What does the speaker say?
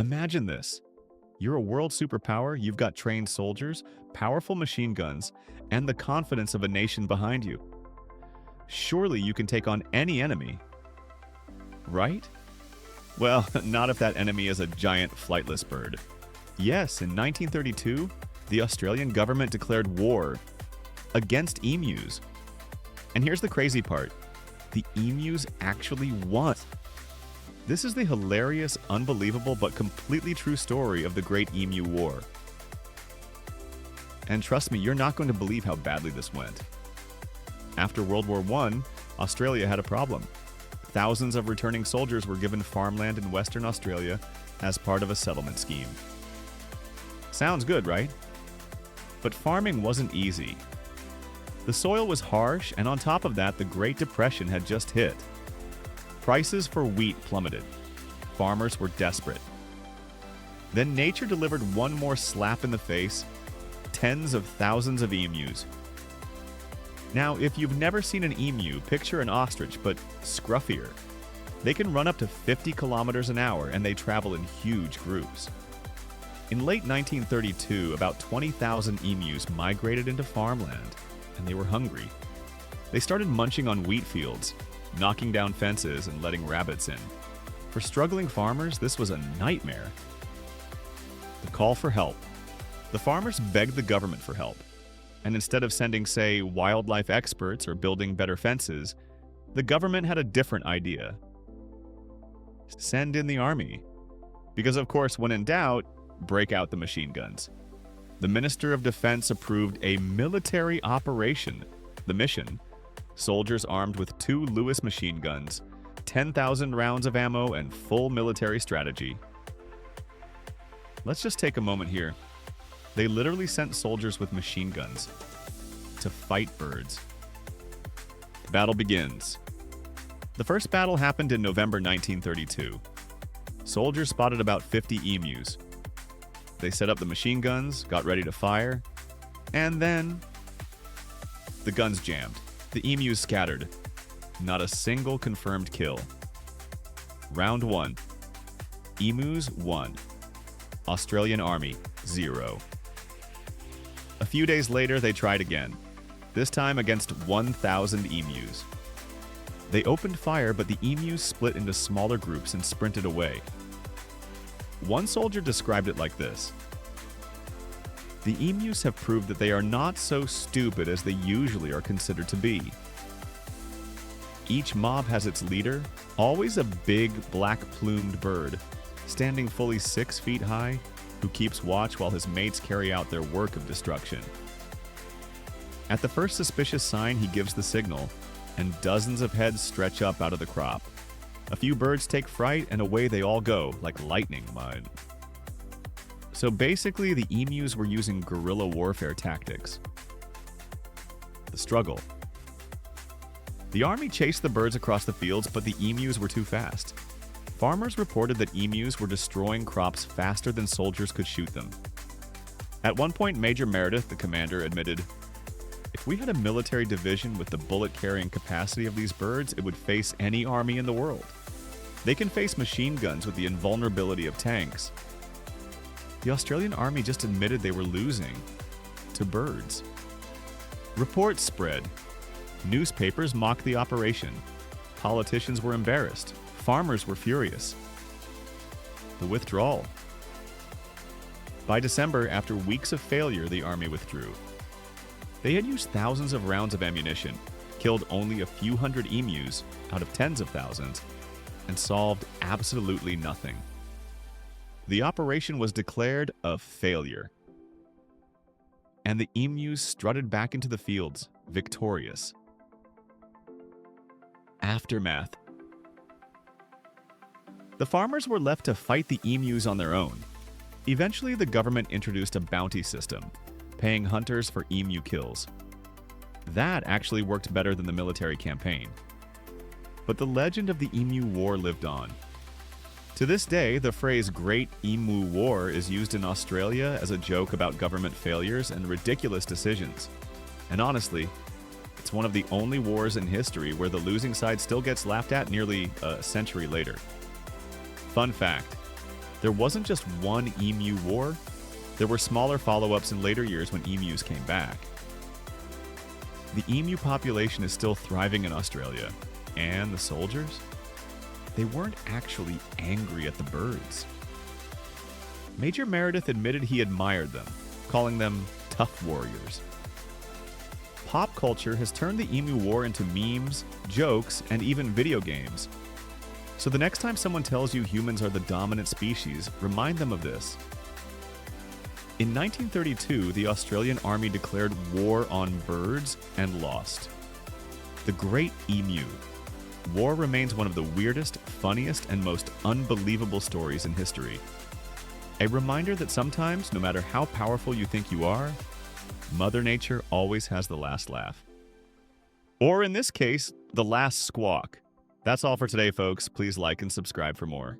Imagine this. You're a world superpower, you've got trained soldiers, powerful machine guns, and the confidence of a nation behind you. Surely you can take on any enemy, right? Well, not if that enemy is a giant flightless bird. Yes, in 1932, the Australian government declared war against emus. And here's the crazy part. The emus actually won. This is the hilarious, unbelievable, but completely true story of the Great Emu War. And trust me, you're not going to believe how badly this went. After World War I, Australia had a problem. Thousands of returning soldiers were given farmland in Western Australia as part of a settlement scheme. Sounds good, right? But farming wasn't easy. The soil was harsh, and on top of that, the Great Depression had just hit. Prices for wheat plummeted. Farmers were desperate. Then nature delivered one more slap in the face: tens of thousands of emus. Now, if you've never seen an emu, picture an ostrich, but scruffier. They can run up to 50 kilometers an hour, and they travel in huge groups. In late 1932, about 20,000 emus migrated into farmland, and they were hungry. They started munching on wheat fields, knocking down fences and letting rabbits in. For struggling farmers, this was a nightmare. The call for help. The farmers begged the government for help. And instead of sending, say, wildlife experts or building better fences, the government had a different idea. Send in the army. Because of course, when in doubt, break out the machine guns. The Minister of Defense approved a military operation. The mission: soldiers armed with 2 Lewis machine guns, 10,000 rounds of ammo, and full military strategy. Let's just take a moment here. They literally sent soldiers with machine guns to fight birds. The battle begins. The first battle happened in November 1932. Soldiers spotted about 50 emus. They set up the machine guns, got ready to fire, and then the guns jammed. The emus scattered. Not a single confirmed kill. Round 1. Emus 1. Australian Army 0. A few days later, they tried again, this time against 1,000 emus. They opened fire, but the emus split into smaller groups and sprinted away. One soldier described it like this: "The emus have proved that they are not so stupid as they usually are considered to be. Each mob has its leader, always a big, black-plumed bird, standing fully 6 feet high, who keeps watch while his mates carry out their work of destruction. At the first suspicious sign, he gives the signal, and dozens of heads stretch up out of the crop. A few birds take fright, and away they all go, like lightning, mind." So basically, the emus were using guerrilla warfare tactics. The struggle. The army chased the birds across the fields, but the emus were too fast. Farmers reported that emus were destroying crops faster than soldiers could shoot them. At one point, Major Meredith, the commander, admitted, "If we had a military division with the bullet-carrying capacity of these birds, it would face any army in the world. They can face machine guns with the invulnerability of tanks." The Australian Army just admitted they were losing to birds. Reports spread. Newspapers mocked the operation. Politicians were embarrassed. Farmers were furious. The withdrawal. By December, after weeks of failure, the army withdrew. They had used thousands of rounds of ammunition, killed only a few hundred emus out of tens of thousands, and solved absolutely nothing. The operation was declared a failure. And the emus strutted back into the fields, victorious. Aftermath. The farmers were left to fight the emus on their own. Eventually, the government introduced a bounty system, paying hunters for emu kills. That actually worked better than the military campaign. But the legend of the Emu War lived on. To this day, the phrase Great Emu War is used in Australia as a joke about government failures and ridiculous decisions. And honestly, it's one of the only wars in history where the losing side still gets laughed at nearly a century later. Fun fact, There wasn't just one emu war, there were smaller follow-ups in later years when emus came back. The emu population is still thriving in Australia, and the soldiers? They weren't actually angry at the birds. Major Meredith admitted he admired them, calling them tough warriors. Pop culture has turned the Emu War into memes, jokes, and even video games. So the next time someone tells you humans are the dominant species, remind them of this. In 1932, the Australian Army declared war on birds and lost. The Great Emu War remains one of the weirdest, funniest, and most unbelievable stories in history. A reminder that sometimes, no matter how powerful you think you are, Mother Nature always has the last laugh. Or in this case, the last squawk. That's all for today, folks. Please like and subscribe for more.